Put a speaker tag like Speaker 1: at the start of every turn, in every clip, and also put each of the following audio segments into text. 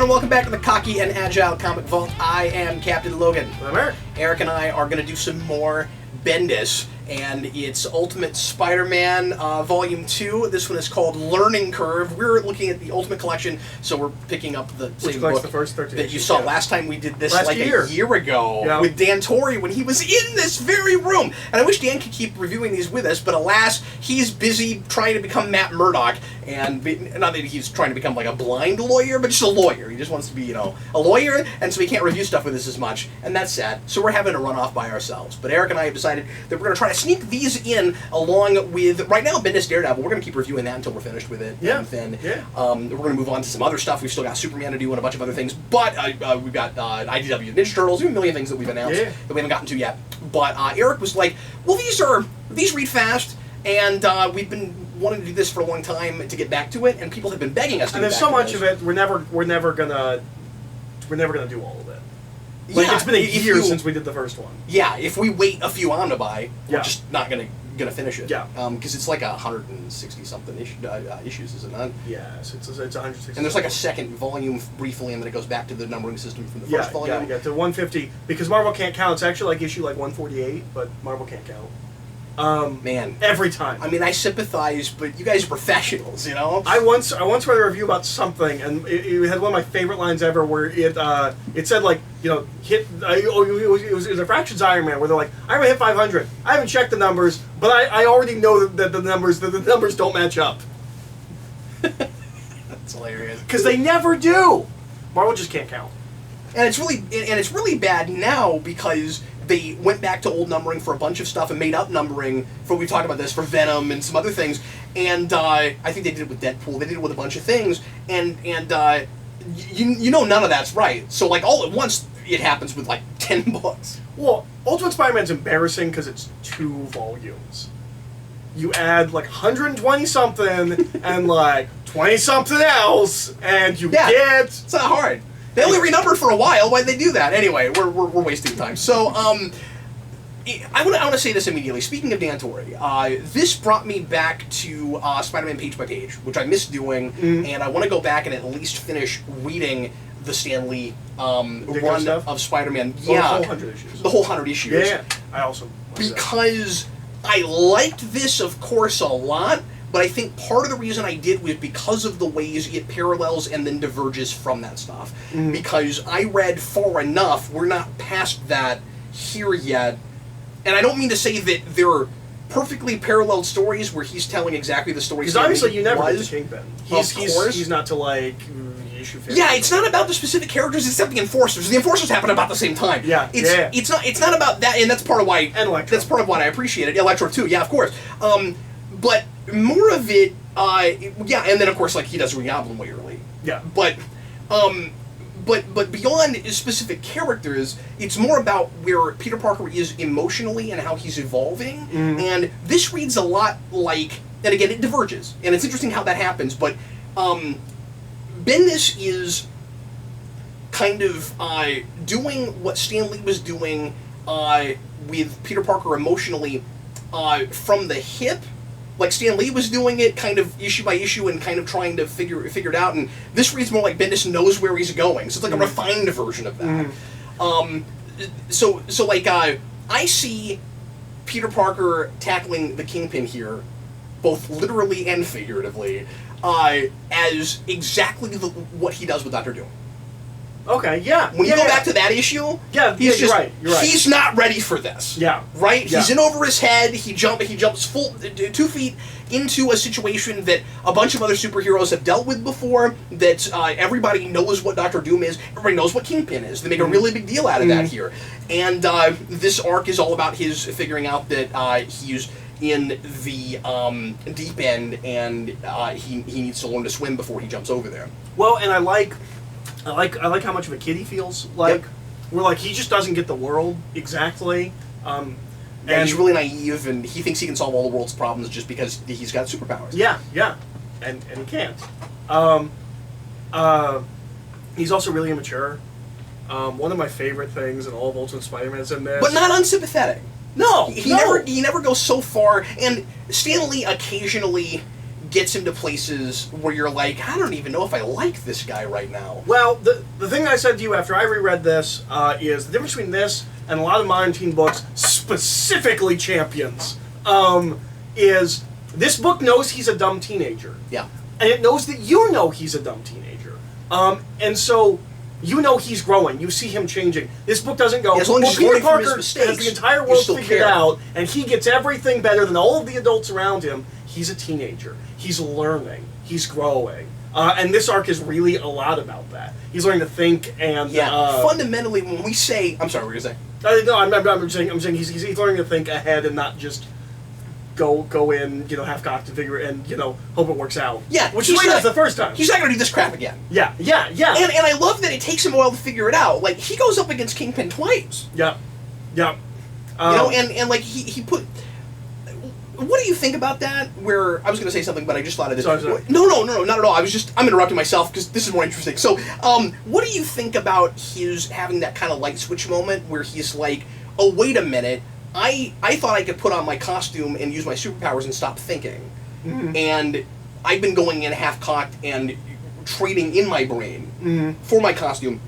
Speaker 1: everyone, welcome back to the Cocky and Agile Comic Vault. I am Captain Logan.
Speaker 2: I'm Eric.
Speaker 1: Eric and I are going to do some more Bendis, and it's Ultimate Spider-Man Volume 2. This one is called Learning Curve. We're looking at the Ultimate Collection, so we're picking up the same book
Speaker 2: the first 13
Speaker 1: that you saw last time we did this
Speaker 2: a
Speaker 1: year ago with Dan Torrey when he was in this very room. And I wish Dan could keep reviewing these with us, but alas, he's busy trying to become Matt Murdock. And not that he's trying to become like a blind lawyer, but just a lawyer. He just wants to be, a lawyer, and so he can't review stuff with us as much, and that's sad. So we're having to run off by ourselves. But Eric and I have decided that we're going to try to sneak these in along with, right now, Bendis Daredevil. We're going to keep reviewing that until we're finished with it.
Speaker 2: Yeah.
Speaker 1: And then
Speaker 2: we're
Speaker 1: going to move on to some other stuff. We've still got Superman to do and a bunch of other things, but we've got IDW Ninja Turtles, a million things that we've announced that we haven't gotten to yet. But Eric was like, well, these read fast, and we've been wanting to do this for a long time to get back to it, and people have been begging us to.
Speaker 2: And there's so much of it, we're never gonna do all of it. Like it's been a year since we did the first one.
Speaker 1: Yeah, if we wait a few omnibuy, we're just not gonna finish it. Yeah, because it's like 160 something issues, is it not?
Speaker 2: Yes, it's 160.
Speaker 1: And there's like a second volume briefly, and then it goes back to the numbering system from the first volume.
Speaker 2: Yeah, to 150 because Marvel can't count. It's actually like issue 148, but Marvel can't count.
Speaker 1: Man,
Speaker 2: every time.
Speaker 1: I mean, I sympathize, but you guys are professionals,
Speaker 2: I once read a review about something, and it had one of my favorite lines ever, where it said like, it was a Fractions Iron Man, where they're like, I haven't hit 500. I haven't checked the numbers, but I already know that the numbers don't match up.
Speaker 1: That's hilarious.
Speaker 2: Because they never do. Marvel just can't count.
Speaker 1: And it's really bad now because they went back to old numbering for a bunch of stuff and made up numbering for, we talked about this, for Venom and some other things. And I think they did it with Deadpool. They did it with a bunch of things. And none of that's right. So like all at once it happens with like 10 books.
Speaker 2: Well, Ultimate Spider-Man's embarrassing because it's 2 volumes. You add like 120 something and like 20 something else, and you get.
Speaker 1: It's not hard. They only renumbered for a while. Why'd they do that? Anyway, we're wasting time. So, I want to say this immediately. Speaking of Dan Torrey, this brought me back to Spider-Man page by page, which I missed doing, and I want to go back and at least finish reading the Stan Lee run of Spider-Man.
Speaker 2: The whole 100 issues.
Speaker 1: The whole 100 issues.
Speaker 2: Yeah. I also
Speaker 1: because I liked this, of course, a lot. But I think part of the reason I did was because of the ways it parallels and then diverges from that stuff. Because I read far enough, we're not past that here yet. And I don't mean to say that they're perfectly paralleled stories where he's telling exactly the story.
Speaker 2: Because obviously you never get the Kingpin.
Speaker 1: He's
Speaker 2: not to like issue 50.
Speaker 1: Yeah, it's not about the specific characters, it's about the Enforcers. The Enforcers happen about the same time. It's not about that, and that's part of why.
Speaker 2: And Electro.
Speaker 1: That's part of why I appreciate it. Electro too, yeah, of course. But more of it, and then of course, like, he does Green Goblin way early.
Speaker 2: Yeah.
Speaker 1: But beyond specific characters, it's more about where Peter Parker is emotionally and how he's evolving. And this reads a lot like, and again, it diverges, and it's interesting how that happens. But Bendis is kind of doing what Stan Lee was doing with Peter Parker emotionally from the hip. Like Stan Lee was doing it kind of issue by issue and kind of trying to figure it out, and this reads more like Bendis knows where he's going, so it's like a refined version of that. So like I see Peter Parker tackling the Kingpin here, both literally and figuratively, as exactly what he does with Dr. Doom.
Speaker 2: Okay, yeah.
Speaker 1: When you go back to that issue,
Speaker 2: you're right.
Speaker 1: He's not ready for this.
Speaker 2: Yeah.
Speaker 1: Right?
Speaker 2: Yeah.
Speaker 1: He's in over his head. He jumps full 2 feet into a situation that a bunch of other superheroes have dealt with before, that everybody knows what Dr. Doom is, everybody knows what Kingpin is. They make a really big deal out of that here. And this arc is all about his figuring out that he's in the deep end, and he needs to learn to swim before he jumps over there.
Speaker 2: Well, and I like how much of a kid he feels like. Where like he just doesn't get the world exactly. And
Speaker 1: he's really naive, and he thinks he can solve all the world's problems just because he's got superpowers.
Speaker 2: Yeah, and he can't. He's also really immature. One of my favorite things in all of Ultimate Spider-Man's in this,
Speaker 1: but not unsympathetic.
Speaker 2: No,
Speaker 1: he never goes so far, and Stan Lee occasionally gets him to places where you're like, I don't even know if I like this guy right now.
Speaker 2: Well, the thing that I said to you after I reread this is the difference between this and a lot of modern teen books, specifically Champions, is this book knows he's a dumb teenager.
Speaker 1: Yeah.
Speaker 2: And it knows that you know he's a dumb teenager. And so you know he's growing. You see him changing. This book doesn't go,
Speaker 1: as long as
Speaker 2: Peter
Speaker 1: he's learning from his
Speaker 2: Parker
Speaker 1: mistakes,
Speaker 2: has the entire
Speaker 1: you
Speaker 2: world
Speaker 1: still
Speaker 2: figured
Speaker 1: care.
Speaker 2: out, and he gets everything better than all of the adults around him. He's a teenager. He's learning. He's growing. And this arc is really a lot about that. He's learning to think and...
Speaker 1: fundamentally, when we say... I'm sorry, what were you going to say?
Speaker 2: No, I'm saying he's learning to think ahead and not just go in, half-cocked and figure it, and, hope it works out.
Speaker 1: Yeah.
Speaker 2: Which is like the first time.
Speaker 1: He's not going to do this crap again.
Speaker 2: Yeah.
Speaker 1: And I love that it takes him a while to figure it out. Like, he goes up against Kingpin twice.
Speaker 2: Yeah.
Speaker 1: And like, he put... What do you think about that? Where I was going to say something, but I just thought of this.
Speaker 2: Sorry.
Speaker 1: No, not at all. I'm interrupting myself because this is more interesting. So, what do you think about his having that kind of light switch moment where he's like, "Oh, wait a minute! I thought I could put on my costume and use my superpowers and stop thinking, and I've been going in half cocked and trading in my brain for my costume,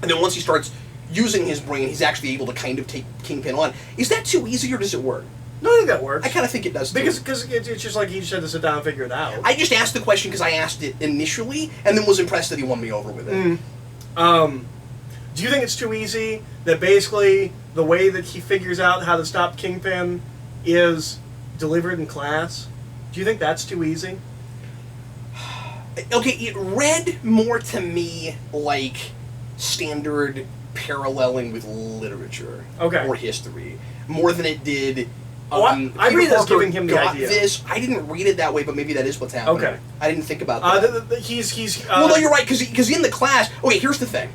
Speaker 1: and then once he starts using his brain, he's actually able to kind of take Kingpin on. Is that too easy, or does it work?"
Speaker 2: No, I think that works.
Speaker 1: I kind of think it does, too.
Speaker 2: Because it's just like he just had to sit down and figure it out.
Speaker 1: I just asked the question because I asked it initially, and then was impressed that he won me over with it.
Speaker 2: Do you think it's too easy that basically the way that he figures out how to stop Kingpin is delivered in class? Do you think that's too easy?
Speaker 1: Okay, it read more to me like standard paralleling with literature or history, more than it did...
Speaker 2: I read it as giving him the idea.
Speaker 1: This. I didn't read it that way, but maybe that is what's happening.
Speaker 2: Okay.
Speaker 1: I didn't think about that.
Speaker 2: He's
Speaker 1: well, no, you're right, because in the class... Okay, here's the thing.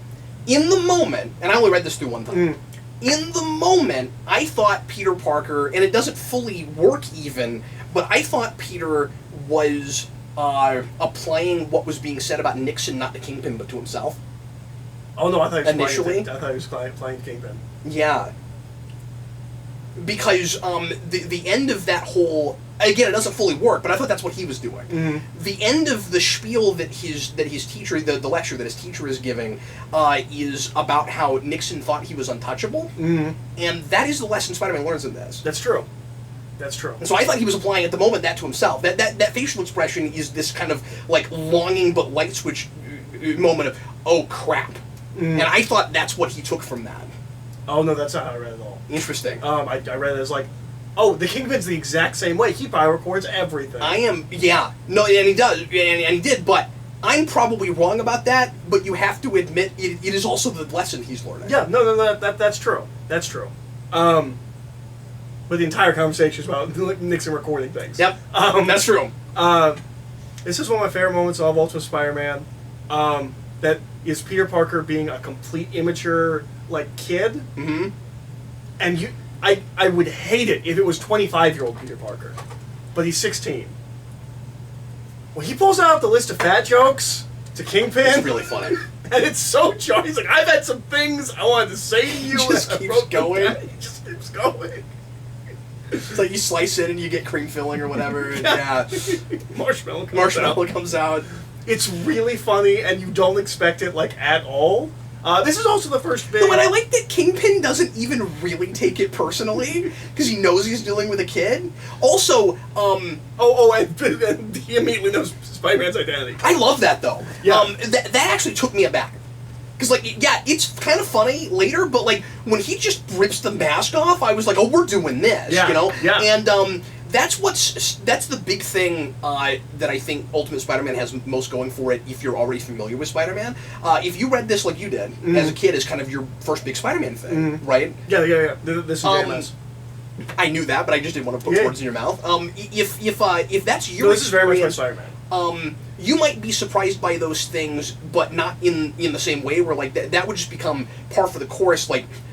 Speaker 1: In the moment, and I only read this through one time, in the moment, I thought Peter Parker, and it doesn't fully work even, but I thought Peter was applying what was being said about Nixon, not to Kingpin, but to himself.
Speaker 2: Oh, no, I thought he was
Speaker 1: Initially?
Speaker 2: playing Kingpin.
Speaker 1: Yeah. Because the end of that whole... Again, it doesn't fully work, but I thought that's what he was doing. The end of the spiel that his teacher, the lecture that his teacher is giving, is about how Nixon thought he was untouchable, and that is the lesson Spider-Man learns in this.
Speaker 2: That's true.
Speaker 1: And so I thought he was applying at the moment that to himself. That facial expression is this kind of like longing but light switch moment of, oh crap. And I thought that's what he took from that.
Speaker 2: Oh, no, that's not how I read it at all.
Speaker 1: Interesting.
Speaker 2: I read it as like, oh, the Kingpin's the exact same way. He probably records everything.
Speaker 1: No, and he does, and he did, but I'm probably wrong about that, but you have to admit it is also the lesson he's learning.
Speaker 2: Yeah, no, that's true. That's true. But the entire conversation is about Nixon recording things.
Speaker 1: Yep, that's true.
Speaker 2: This is one of my favorite moments of Ultimate Spider-Man. That is Peter Parker being a complete immature, kid. And I would hate it if it was 25-year-old Peter Parker. But he's 16. When he pulls out the list of fat jokes to Kingpin...
Speaker 1: It's really funny.
Speaker 2: And it's so jarring. He's like, I've had some things I wanted to say to you.
Speaker 1: He just keeps going.
Speaker 2: He just keeps going.
Speaker 1: It's like you slice it and you get cream filling or whatever. Yeah.
Speaker 2: Marshmallow
Speaker 1: comes out.
Speaker 2: It's really funny, and you don't expect it, at all. This is also the first big...
Speaker 1: No, and I like that Kingpin doesn't even really take it personally, because he knows he's dealing with a kid. Also,
Speaker 2: and he immediately knows Spider-Man's identity.
Speaker 1: I love that, though.
Speaker 2: Yeah.
Speaker 1: That actually took me aback. Because, it's kind of funny later, but, when he just rips the mask off, I was like, oh, we're doing this,
Speaker 2: Yeah.
Speaker 1: And, that's the big thing that I think Ultimate Spider-Man has most going for it if you're already familiar with Spider-Man. If you read this like you did as a kid as kind of your first big Spider-Man thing, right?
Speaker 2: Yeah. This is very
Speaker 1: I knew that, but I just didn't want to put words in your mouth. If that's your
Speaker 2: this is very much my Spider-Man.
Speaker 1: You might be surprised by those things, but not in the same way. Where that would just become par for the course.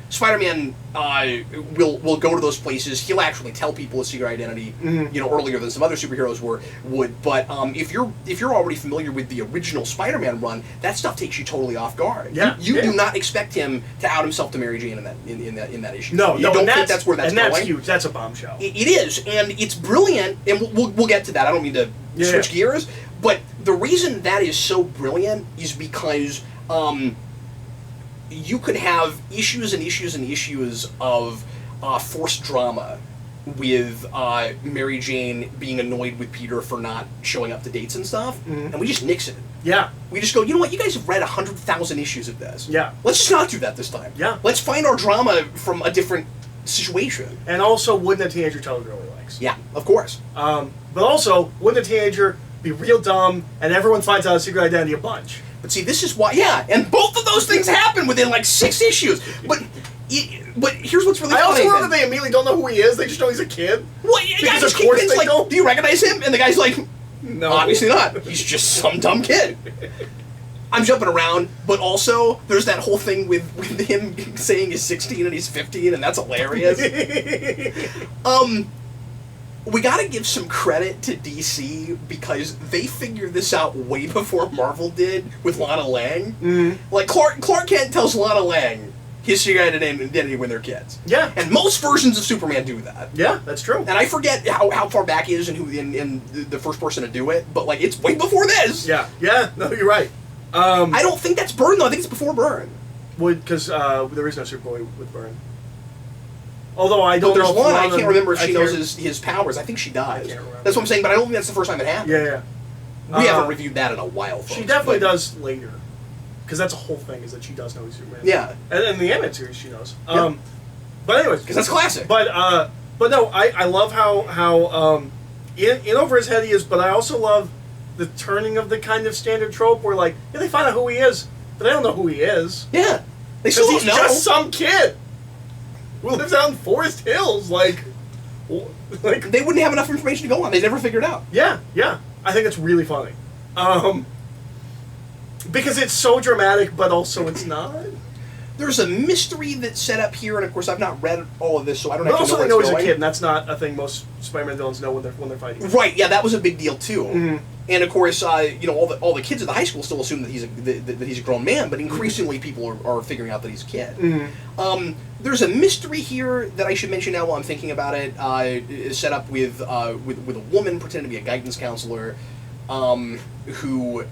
Speaker 1: Spider-Man will go to those places. He'll actually tell people his secret identity, earlier than some other superheroes would. But if you're already familiar with the original Spider-Man run, that stuff takes you totally off guard.
Speaker 2: Yeah,
Speaker 1: you do not expect him to out himself to Mary Jane in that issue.
Speaker 2: No,
Speaker 1: you don't think that's where that's
Speaker 2: going. And
Speaker 1: going.
Speaker 2: that's huge. That's a bombshell.
Speaker 1: It is, and it's brilliant. And we'll get to that. I don't mean to switch gears. But the reason that is so brilliant is because you could have issues and issues and issues of forced drama with Mary Jane being annoyed with Peter for not showing up to dates and stuff, and we just nix it.
Speaker 2: Yeah.
Speaker 1: We just go, you know what, you guys have read 100,000 issues of this.
Speaker 2: Yeah.
Speaker 1: Let's just not do that this time.
Speaker 2: Yeah.
Speaker 1: Let's find our drama from a different situation.
Speaker 2: And also, wouldn't a teenager tell a girl he likes?
Speaker 1: Yeah, of course.
Speaker 2: But also, wouldn't a teenager be real dumb and everyone finds out a secret identity a bunch?
Speaker 1: But see, this is why, and both of those things happen within like 6 issues. But here's what's really funny.
Speaker 2: I also love that they immediately don't know who he is. They just know he's a kid.
Speaker 1: Well,
Speaker 2: because of course they
Speaker 1: like,
Speaker 2: don't.
Speaker 1: Do you recognize him? And the guy's like,
Speaker 2: no,
Speaker 1: obviously not. He's just some dumb kid. I'm jumping around, but also there's that whole thing with him saying he's 16 and he's 15, and that's hilarious. We gotta give some credit to DC because they figured this out way before Marvel did with Lana Lang.
Speaker 2: Mm-hmm.
Speaker 1: Like Clark Kent tells Lana Lang his secret identity when they're kids.
Speaker 2: Yeah.
Speaker 1: And most versions of Superman do that.
Speaker 2: Yeah, that's true.
Speaker 1: And I forget how far back is and who and the first person to do it, but like it's way before this.
Speaker 2: Yeah. Yeah. No, you're right.
Speaker 1: I don't think that's Byrne though. I think it's before Byrne.
Speaker 2: Because there is no Superboy with Byrne. Although I don't know.
Speaker 1: There's one. I can't remember if she knows his powers. I think she does.
Speaker 2: I can't remember.
Speaker 1: That's what I'm saying. But I don't think that's the first time it happened.
Speaker 2: Yeah.
Speaker 1: We haven't reviewed that in a while. Folks,
Speaker 2: she definitely does later. Because that's a whole thing, is that she does know he's Superman.
Speaker 1: Yeah.
Speaker 2: And in the animated series, she knows.
Speaker 1: Yeah.
Speaker 2: But anyways.
Speaker 1: Because that's classic.
Speaker 2: But no, I love how in over his head he is, but I also love the turning of the kind of standard trope where, like, yeah, they find out who he is, but they don't know who he is.
Speaker 1: Yeah. They still don't
Speaker 2: he's
Speaker 1: know.
Speaker 2: Just some kid who lives out in Forest Hills. Like,
Speaker 1: they wouldn't have enough information to go on. They never figured it out.
Speaker 2: Yeah. I think it's really funny. Because it's so dramatic, but also it's not.
Speaker 1: There's a mystery that's set up here, and of course I've not read all of this, so I don't
Speaker 2: but
Speaker 1: actually
Speaker 2: also
Speaker 1: know
Speaker 2: they know
Speaker 1: where
Speaker 2: he's
Speaker 1: it's
Speaker 2: a
Speaker 1: going.
Speaker 2: kid, and that's not a thing most Spider-Man villains know when they're fighting.
Speaker 1: Right, yeah, that was a big deal too.
Speaker 2: Mm-hmm.
Speaker 1: And of course, all the kids at the high school still assume that he's a grown man, but increasingly people are figuring out that he's a kid.
Speaker 2: Mm-hmm.
Speaker 1: There's a mystery here that I should mention now while I'm thinking about it. Is set up with a woman pretending to be a guidance counselor, who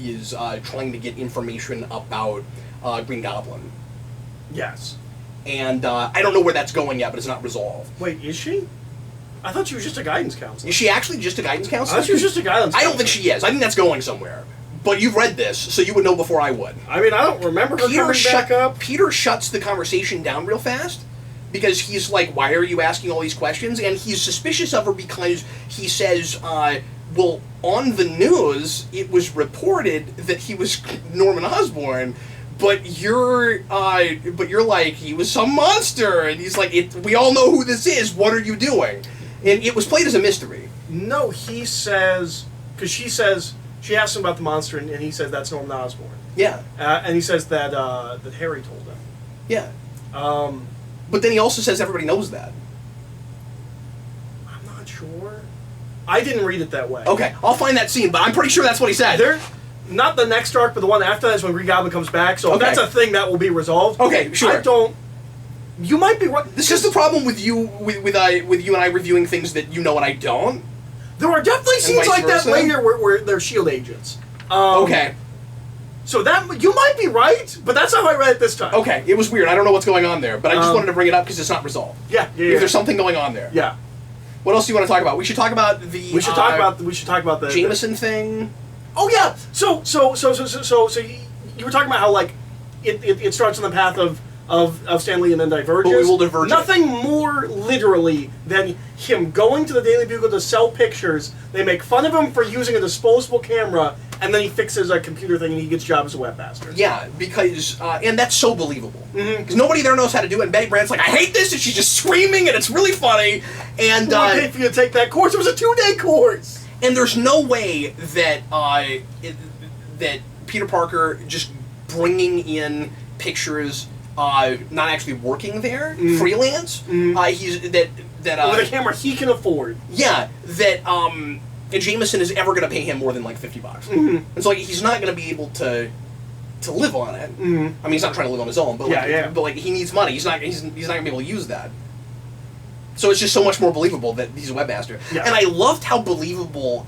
Speaker 1: is trying to get information about Green Goblin.
Speaker 2: Yes.
Speaker 1: And I don't know where that's going yet, but it's not resolved.
Speaker 2: Wait, is she? I thought she was just a guidance counselor.
Speaker 1: Is she actually just a guidance
Speaker 2: I
Speaker 1: counselor?
Speaker 2: thought she was just a guidance counselor.
Speaker 1: I don't think she is. I think that's going somewhere. But you've read this, so you would know before I would.
Speaker 2: I mean, I don't remember her coming back up.
Speaker 1: Peter shuts the conversation down real fast because he's like, why are you asking all these questions? And he's suspicious of her because he says, well, on the news, it was reported that he was Norman Osborn, but you're like, he was some monster, and he's like, we all know who this is, what are you doing? And it was played as a mystery.
Speaker 2: No, he says, because she asks him about the monster, and he says that's Norman Osborn.
Speaker 1: Yeah.
Speaker 2: And he says that Harry told him.
Speaker 1: Yeah. But then he also says everybody knows that.
Speaker 2: I'm not sure. I didn't read it that way.
Speaker 1: Okay, I'll find that scene, but I'm pretty sure that's what he said.
Speaker 2: Not the next arc, but the one after that is when Green Goblin comes back, so that's a thing that will be resolved.
Speaker 1: Okay, sure.
Speaker 2: You might be right.
Speaker 1: This is the problem with you and I reviewing things that you know and I don't.
Speaker 2: There are definitely scenes like that
Speaker 1: versa.
Speaker 2: later where they're S.H.I.E.L.D. agents.
Speaker 1: Okay.
Speaker 2: So that you might be right, but that's how I read it this time.
Speaker 1: Okay, it was weird. I don't know what's going on there, but I just wanted to bring it up because it's not resolved.
Speaker 2: Yeah.
Speaker 1: If there's something going on there.
Speaker 2: Yeah.
Speaker 1: What else do you want to talk about? We should talk about the.
Speaker 2: We should talk about the
Speaker 1: Jameson thing.
Speaker 2: Oh yeah. So you were talking about how like it starts on the path of Stan Lee and then diverges.
Speaker 1: But we will diverge.
Speaker 2: Nothing more literally than him going to the Daily Bugle to sell pictures. They make fun of him for using a disposable camera, and then he fixes a computer thing and he gets a job as a webmaster.
Speaker 1: Yeah, because and that's so believable.
Speaker 2: Mm-hmm.
Speaker 1: Because nobody there knows how to do it. And Betty Brant's like, I hate this, and she's just screaming, and it's really funny. And
Speaker 2: I paid for you to take that course. It was a 2-day course.
Speaker 1: And there's no way that that Peter Parker just bringing in pictures, not actually working there, freelance. He's that
Speaker 2: with a camera he can afford.
Speaker 1: Yeah, that Jameson is ever going to pay him more than like $50.
Speaker 2: Mm-hmm.
Speaker 1: And so like, he's not going to be able to live on it.
Speaker 2: Mm-hmm.
Speaker 1: I mean, he's not trying to live on his own, but
Speaker 2: but
Speaker 1: like he needs money. He's not going to be able to use that. So it's just so much more believable that he's a webmaster.
Speaker 2: Yeah.
Speaker 1: And I loved how believable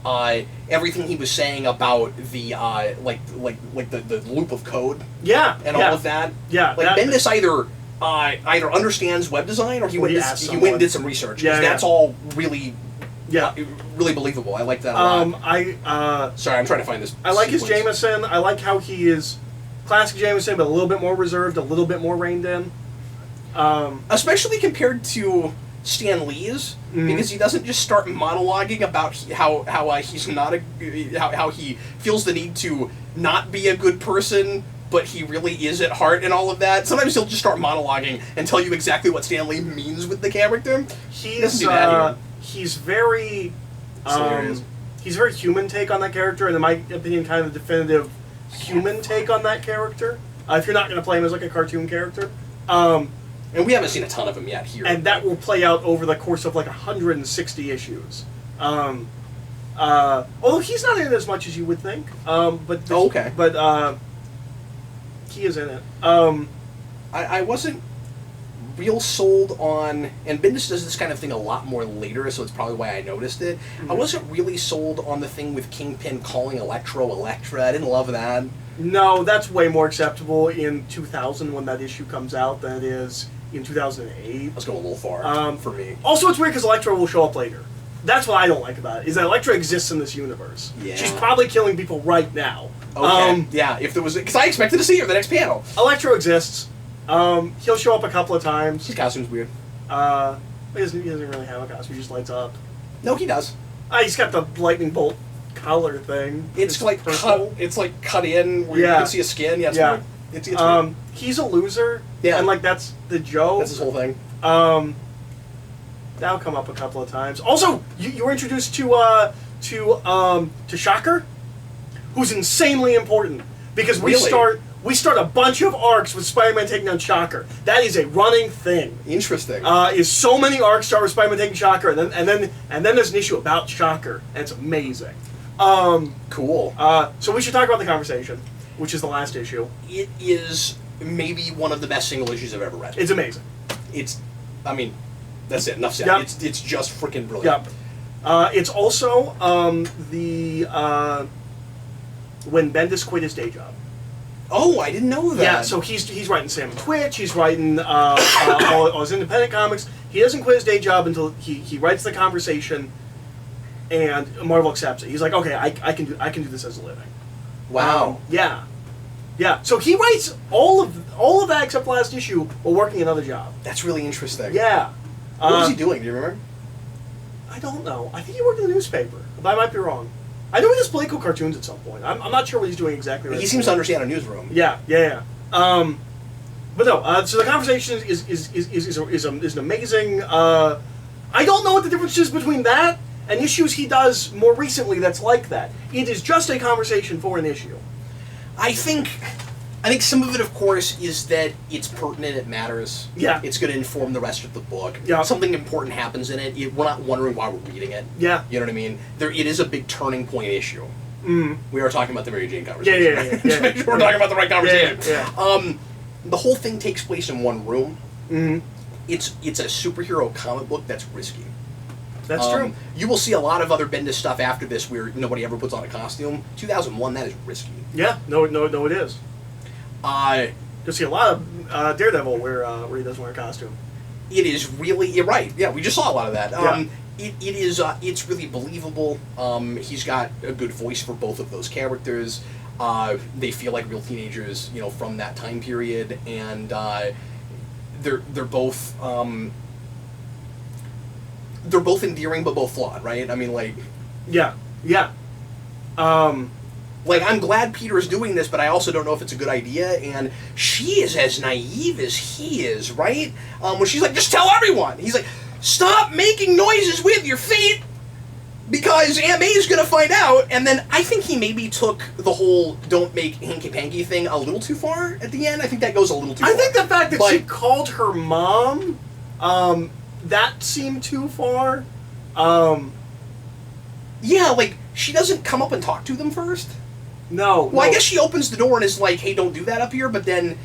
Speaker 1: everything he was saying about the the loop of code.
Speaker 2: Yeah.
Speaker 1: And all of that.
Speaker 2: Yeah.
Speaker 1: Like Bendis either understands web design or he went and did some research.
Speaker 2: Yeah,
Speaker 1: that's all really
Speaker 2: Yeah.
Speaker 1: really believable. I like that a lot. Sorry, I'm trying to find this.
Speaker 2: I like his
Speaker 1: sequence.
Speaker 2: Jameson. I like how he is classic Jameson, but a little bit more reserved, a little bit more reined in.
Speaker 1: Especially compared to Stan Lee's, because he doesn't just start monologuing about how he's not how he feels the need to not be a good person, but he really is at heart and all of that. Sometimes he'll just start monologuing and tell you exactly what Stan Lee means with the character.
Speaker 2: He's very he's a very human take on that character, and in my opinion, kind of the definitive human take on that character. If you're not going to play him as like a cartoon character.
Speaker 1: And we haven't seen a ton of him yet here.
Speaker 2: And that will play out over the course of like 160 issues. Although he's not in it as much as you would think.
Speaker 1: Okay.
Speaker 2: But he is in it.
Speaker 1: I wasn't real sold on, and Bendis does this kind of thing a lot more later, so it's probably why I noticed it. I wasn't really sold on the thing with Kingpin calling Electro Elektra. I didn't love that.
Speaker 2: No, that's way more acceptable in 2000 when that issue comes out than it is in 2008.
Speaker 1: Let's go a little far for me.
Speaker 2: Also, it's weird because Elektra will show up later. That's what I don't like about it, is that Elektra exists in this universe.
Speaker 1: Yeah.
Speaker 2: She's probably killing people right now.
Speaker 1: Okay. Yeah, if there was... Because I expected to see her the next panel.
Speaker 2: Electro exists. He'll show up a couple of times.
Speaker 1: His costume's weird.
Speaker 2: He doesn't really have a costume. He just lights up.
Speaker 1: No, he does.
Speaker 2: He's got the lightning bolt collar thing.
Speaker 1: It's like cut. It's like cut in where you can see his skin. Yeah. It's weird.
Speaker 2: He's a loser.
Speaker 1: Yeah.
Speaker 2: And like that's the joke.
Speaker 1: That's his whole thing.
Speaker 2: That'll come up a couple of times. Also, you were introduced to Shocker, who's insanely important because we start a bunch of arcs with Spider-Man taking on Shocker. That is a running thing.
Speaker 1: Interesting.
Speaker 2: Is so many arcs start with Spider-Man taking Shocker, and then there's an issue about Shocker, and it's amazing.
Speaker 1: Cool.
Speaker 2: So we should talk about the conversation, which is the last issue.
Speaker 1: It is maybe one of the best single issues I've ever read.
Speaker 2: It's amazing.
Speaker 1: I mean, that's it. Enough said.
Speaker 2: Yep.
Speaker 1: It's just freaking brilliant.
Speaker 2: Yep. It's also when Bendis quit his day job.
Speaker 1: Oh, I didn't know that.
Speaker 2: Yeah, so he's writing Sam Twitch, he's writing all his independent comics. He doesn't quit his day job until he writes the conversation, and Marvel accepts it. He's like, okay, I can do this as a living.
Speaker 1: Wow.
Speaker 2: Yeah. So he writes all of that except the last issue while working another job.
Speaker 1: That's really interesting.
Speaker 2: Yeah.
Speaker 1: What was he doing? Do you remember?
Speaker 2: I don't know. I think he worked in the newspaper, but I might be wrong. I know he does Political cartoons at some point. I'm not sure what he's doing exactly.
Speaker 1: He seems to understand a newsroom.
Speaker 2: Yeah. But no. So the conversation is an amazing. I don't know what the difference is between that and issues he does more recently. That's like that. It is just a conversation for an issue.
Speaker 1: I think some of it, of course, is that it's pertinent. It matters.
Speaker 2: Yeah.
Speaker 1: It's going to inform the rest of the book.
Speaker 2: Yeah.
Speaker 1: Something important happens in it. We're not wondering why we're reading it.
Speaker 2: Yeah.
Speaker 1: You know what I mean? It is a big turning point issue.
Speaker 2: Mm.
Speaker 1: We are talking about the Mary Jane conversation.
Speaker 2: Yeah.
Speaker 1: Just make sure we're talking about the right conversation.
Speaker 2: Yeah.
Speaker 1: The whole thing takes place in one room.
Speaker 2: Mm-hmm.
Speaker 1: It's a superhero comic book that's risky.
Speaker 2: That's true.
Speaker 1: You will see a lot of other Bendis stuff after this where nobody ever puts on a costume. 2001, that is risky.
Speaker 2: Yeah. No, it is. You'll see a lot of Daredevil where he doesn't wear a costume.
Speaker 1: It is really... You're right. Yeah, we just saw a lot of that.
Speaker 2: Yeah.
Speaker 1: It's really believable. He's got a good voice for both of those characters. They feel like real teenagers, from that time period, and they're both endearing but both flawed, right? I mean, like...
Speaker 2: Yeah.
Speaker 1: Like, I'm glad Peter's doing this, but I also don't know if it's a good idea, and she is as naive as he is, right? When she's like, just tell everyone! He's like, stop making noises with your feet, because Aunt May's gonna find out, and then I think he maybe took the whole don't make hanky-panky thing a little too far at the end. I think that goes a little too far.
Speaker 2: I think the fact that she called her mom, that seemed too far.
Speaker 1: Yeah, like, she doesn't come up and talk to them first.
Speaker 2: No.
Speaker 1: Well, I guess she opens the door and is like, hey, don't do that up here, but then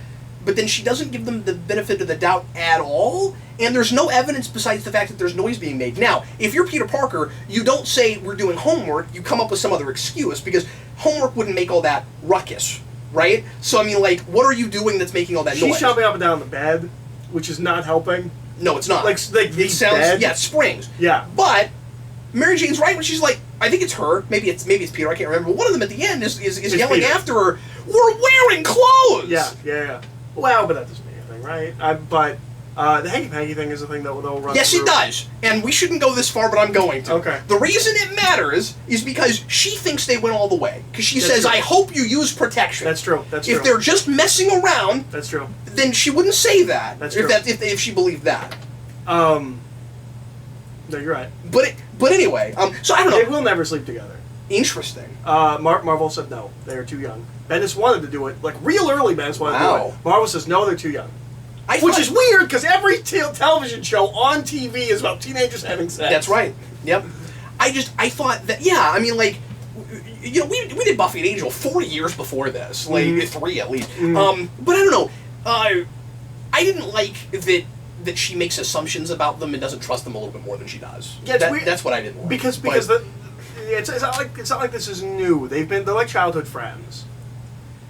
Speaker 1: but then she doesn't give them the benefit of the doubt at all, and there's no evidence besides the fact that there's noise being made. Now, if you're Peter Parker, you don't say, we're doing homework, you come up with some other excuse, because homework wouldn't make all that ruckus, right? So, I mean, like, what are you doing that's making all that noise?
Speaker 2: She's jumping up and down the bed, which is not helping.
Speaker 1: No, it's not.
Speaker 2: Like
Speaker 1: it sounds,
Speaker 2: bed?
Speaker 1: yeah, it springs.
Speaker 2: Yeah.
Speaker 1: But Mary Jane's right when she's like, I think it's her, maybe it's Peter, I can't remember, but one of them at the end is yelling
Speaker 2: Peter.
Speaker 1: after her, we're wearing clothes!
Speaker 2: Yeah. Well, but that doesn't mean anything, right? But the hanky-panky thing is a thing that will run
Speaker 1: Yes,
Speaker 2: through.
Speaker 1: it does. And we shouldn't go this far, but I'm going to.
Speaker 2: Okay.
Speaker 1: The reason it matters is because she thinks they went all the way. Because she
Speaker 2: That's
Speaker 1: says,
Speaker 2: true.
Speaker 1: I hope you use protection.
Speaker 2: That's true.
Speaker 1: If they're just messing around,
Speaker 2: That's true.
Speaker 1: then she wouldn't say that.
Speaker 2: That's
Speaker 1: if
Speaker 2: true.
Speaker 1: If she believed that.
Speaker 2: No, you're right.
Speaker 1: But anyway, so I don't know.
Speaker 2: They will never sleep together.
Speaker 1: Interesting.
Speaker 2: Marvel said no. They are too young. Bendis wanted to do it, like real early. Bendis wanted to do
Speaker 1: Wow.
Speaker 2: it. Marvel says no, they're too young. Which
Speaker 1: thought-
Speaker 2: is weird because every television show on TV is about teenagers having sex.
Speaker 1: That's right. Yep. I thought that, yeah, I mean, like, you know, we did Buffy and Angel 4 years before this, like 3 at least. But I don't know. I didn't like that she makes assumptions about them and doesn't trust them a little bit more than she does.
Speaker 2: Yeah, it's weird.
Speaker 1: That's what I didn't like.
Speaker 2: Because it's not like this is new. They're like childhood friends.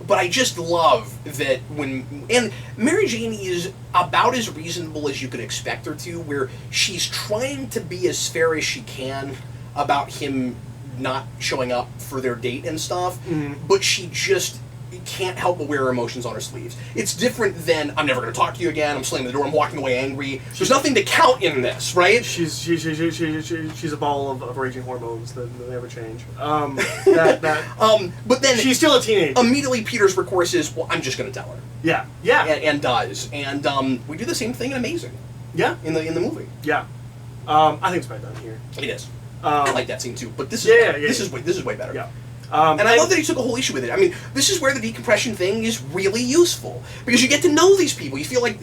Speaker 1: But I just love that and Mary Jane is about as reasonable as you could expect her to, where she's trying to be as fair as she can about him not showing up for their date and stuff, but she just can't help but wear her emotions on her sleeves. It's different than, I'm never going to talk to you again, I'm slamming the door, I'm walking away angry. There's nothing to count in this, right?
Speaker 2: She's a ball of raging hormones that never change.
Speaker 1: But then
Speaker 2: she's still a teenager.
Speaker 1: Immediately Peter's recourse is, well, I'm just going to tell her.
Speaker 2: Yeah.
Speaker 1: And does. And we do the same thing in Amazing.
Speaker 2: Yeah.
Speaker 1: In the movie.
Speaker 2: Yeah. I think it's better done here.
Speaker 1: It is. I like that scene too, but this is this is way better.
Speaker 2: Yeah.
Speaker 1: And I love that he took a whole issue with it. I mean, this is where the decompression thing is really useful because you get to know these people. You feel like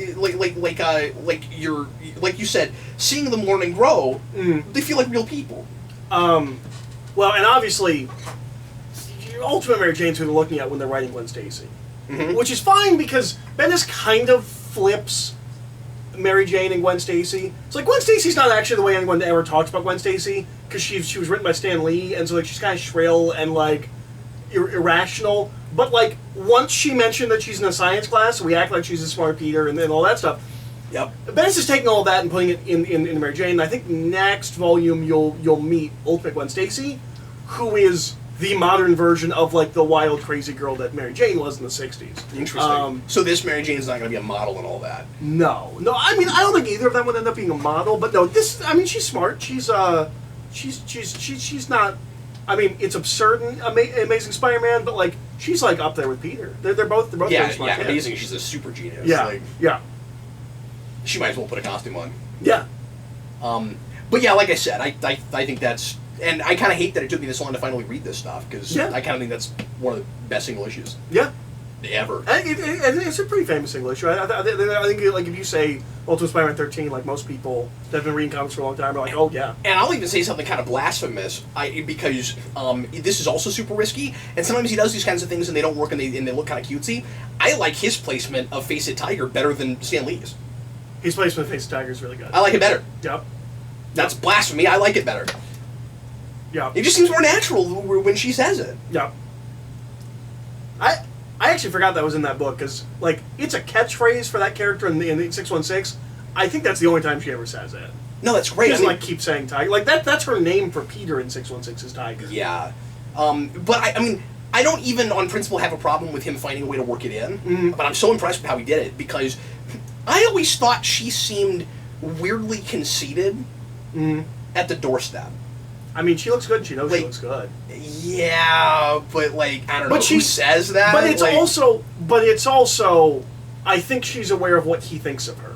Speaker 1: you're, like you said, seeing them learn and grow. They feel like real people.
Speaker 2: Well, and obviously, Ultimate Mary Jane's who they're looking at when they're writing Gwen Stacy, which is fine because Bendis kind of flips Mary Jane and Gwen Stacy. It's like Gwen Stacy's not actually the way anyone ever talks about Gwen Stacy because she was written by Stan Lee, and so like she's kind of shrill and like irrational. But like once she mentioned that she's in a science class, we act like she's a smart Peter and all that stuff.
Speaker 1: Yep.
Speaker 2: Bendis is taking all that and putting it in Mary Jane. And I think next volume you'll meet Ultimate Gwen Stacy, who is the modern version of like the wild crazy girl that Mary Jane was in the 60s.
Speaker 1: Interesting. So this Mary Jane's not going to be a model and all that.
Speaker 2: No. I mean I don't think either of them would end up being a model, but no, she's smart. She's not. I mean, it's absurd and Amazing Spider-Man, but like she's like up there with Peter. They're both very smart.
Speaker 1: Yeah,
Speaker 2: kids.
Speaker 1: Amazing. She's a super genius.
Speaker 2: Yeah, yeah.
Speaker 1: She might as well put a costume on.
Speaker 2: Yeah.
Speaker 1: But yeah, like I said, I think that's, and I kind of hate that it took me this long to finally read this stuff because I kind of think that's one of the best single issues.
Speaker 2: Yeah.
Speaker 1: Ever.
Speaker 2: It's a pretty famous single issue. I think like if you say Ultimate Spider-Man 13, like most people that have been reading comics for a long time are like, oh yeah.
Speaker 1: And I'll even say something kind of blasphemous, because this is also super risky, and sometimes he does these kinds of things and they don't work and they look kind of cutesy. I like his placement of Face It Tiger better than Stan Lee's.
Speaker 2: His placement of Face It Tiger is really good.
Speaker 1: I like it better.
Speaker 2: Yep.
Speaker 1: That's blasphemy. I like it better.
Speaker 2: Yeah.
Speaker 1: It just seems more natural when she says it.
Speaker 2: Yep. I actually forgot that was in that book because like it's a catchphrase for that character in 616. I think that's the only time she ever says it.
Speaker 1: No, that's great.
Speaker 2: She doesn't keep saying Tiger. Like that's her name for Peter in 616 is Tiger.
Speaker 1: Yeah. But I mean, I don't even on principle have a problem with him finding a way to work it in. But I'm so impressed with how he did it because I always thought she seemed weirdly conceited at the doorstep.
Speaker 2: I mean, she looks good and she knows she looks good.
Speaker 1: Yeah, but like I don't know who says that.
Speaker 2: But it's also I think she's aware of what he thinks of her.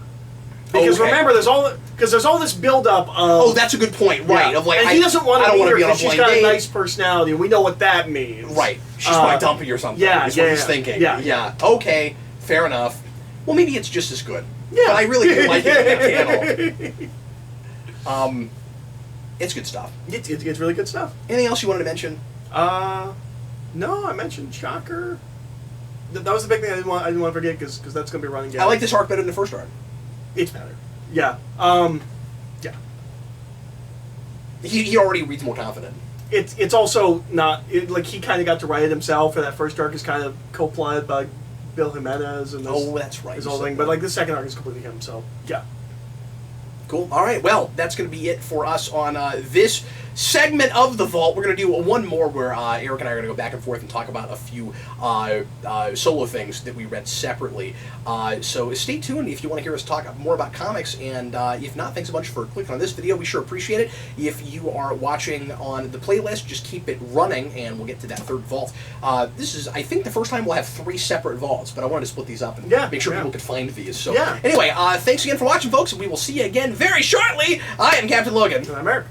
Speaker 2: Because remember, there's all this buildup of.
Speaker 1: Oh, that's a good point, right?
Speaker 2: Yeah.
Speaker 1: Of like,
Speaker 2: and he doesn't want to meet her
Speaker 1: be on a
Speaker 2: because she's
Speaker 1: blind
Speaker 2: got
Speaker 1: date.
Speaker 2: a nice personality, and we know what that means.
Speaker 1: Right, she's probably dumpy or something.
Speaker 2: Yeah,
Speaker 1: is what he's thinking.
Speaker 2: Yeah.
Speaker 1: Okay, fair enough. Well, maybe it's just as good.
Speaker 2: Yeah,
Speaker 1: but I really do like it in that panel. It's good stuff.
Speaker 2: It's really good stuff.
Speaker 1: Anything else you wanted to mention?
Speaker 2: No, I mentioned Shocker. that was the big thing I didn't want to forget because that's going to be running again.
Speaker 1: I like this arc better than the first arc.
Speaker 2: It's better. Yeah. Yeah.
Speaker 1: He already reads more confident.
Speaker 2: It's also not like he kind of got to write it himself, and that first arc is kind of co-plotted by Bill Jimenez and
Speaker 1: that's right.
Speaker 2: His whole thing. But like the second arc is completely him. So yeah.
Speaker 1: Cool. All right. Well, that's going to be it for us on this segment of the Vault. We're going to do one more where Eric and I are going to go back and forth and talk about a few solo things that we read separately. So stay tuned if you want to hear us talk more about comics. And if not, thanks a bunch for clicking on this video. We sure appreciate it. If you are watching on the playlist, just keep it running, and we'll get to that third Vault. This is, I think, the first time we'll have 3 separate Vaults, but I wanted to split these up and make sure people could find these. So anyway, thanks again for watching, folks, and we will see you again very shortly. I am Captain Logan.
Speaker 2: And I'm Eric.